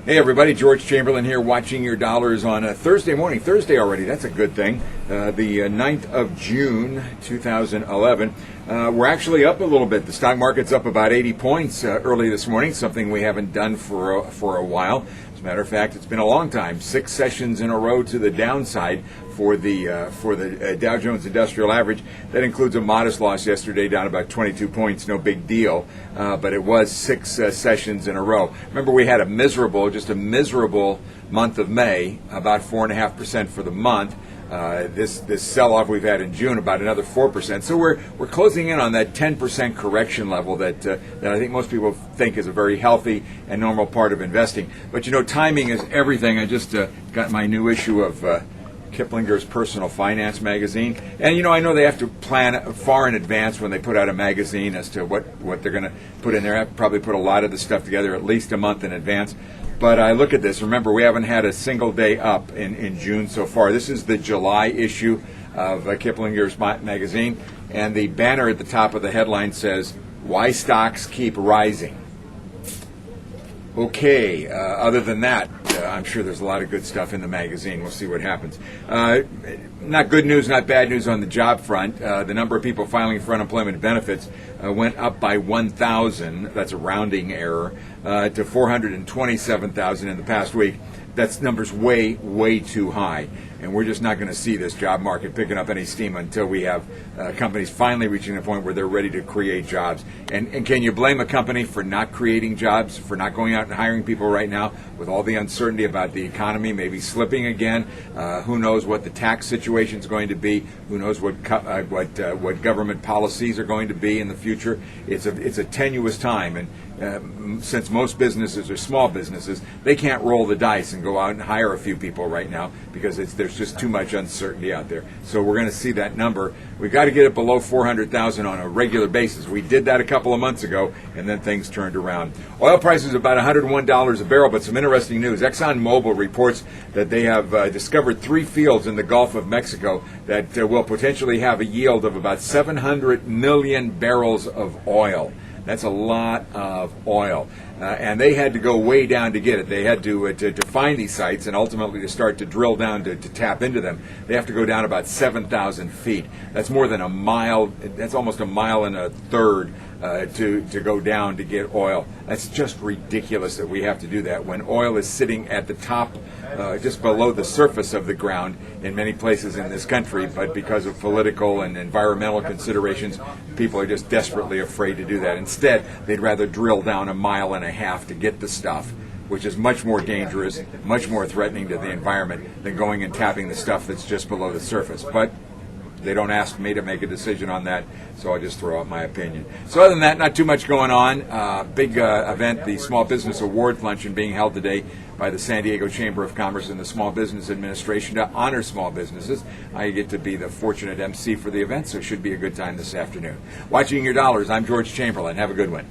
Hey everybody, George Chamberlain here, watching your dollars on a Thursday morning. Thursday already, that's a good thing. The 9th of June, 2011. We're actually up a little bit. The stock market's up about 80 points early this morning, something we haven't done for a while. As a matter of fact, it's been a long time. 6 sessions in a row to the downside for the Dow Jones Industrial Average. That includes a modest loss yesterday, down about 22 points. No big deal, but it was 6 sessions in a row. Remember, we had just a miserable month of May, about 4.5% for the month. This sell-off we've had in June, about another 4%. So we're closing in on that 10% correction level that I think most people think is a very healthy and normal part of investing. But you know, timing is everything. I just got my new issue of Kiplinger's Personal Finance magazine, and you know, I know they have to plan far in advance when they put out a magazine as to what they're going to put in there. I have to probably put a lot of the stuff together at least a month in advance. But I look at this. Remember, we haven't had a single day up in June so far. This is the July issue of Kiplinger's magazine, and the banner at the top of the headline says, "Why Stocks Keep Rising." Okay, other than that, I'm sure there's a lot of good stuff in the magazine. We'll see what happens. Not good news, not bad news on the job front. The number of people filing for unemployment benefits went up by 1,000, that's a rounding error, to 427,000 in the past week. That's numbers way, way too high. And we're just not going to see this job market picking up any steam until we have companies finally reaching the point where they're ready to create jobs. And can you blame a company for not creating jobs, for not going out and hiring people right now with all the uncertainty about the economy maybe slipping again? Who knows what the tax situation is going to be? Who knows what government policies are going to be in the future? It's a tenuous time, and since most businesses are small businesses, they can't roll the dice and go out and hire a few people right now because there's just too much uncertainty out there. So we're going to see that number. We've got to get it below 400,000 on a regular basis. We did that a couple of months ago, and then things turned around. Oil prices about $101 a barrel, but some interesting news. ExxonMobil reports that they have discovered 3 fields in the Gulf of Mexico that will potentially have a yield of about 700 million barrels of oil. That's a lot of oil. And they had to go way down to get it. They had to find these sites and ultimately to start to drill down to tap into them. They have to go down about 7,000 feet. That's more than a mile. That's almost a mile and a third to go down to get oil. That's just ridiculous that we have to do that when oil is sitting at the top, just below the surface of the ground in many places in this country. But because of political and environmental considerations, people are just desperately afraid to do that. Instead, they'd rather drill down a mile and a half to get the stuff, which is much more dangerous, much more threatening to the environment than going and tapping the stuff that's just below the surface. But they don't ask me to make a decision on that, so I'll just throw out my opinion. So other than that, not too much going on. Big event, the Small Business Awards Luncheon being held today by the San Diego Chamber of Commerce and the Small Business Administration to honor small businesses. I get to be the fortunate MC for the event, so it should be a good time this afternoon. Watching your dollars, I'm George Chamberlain. Have a good one.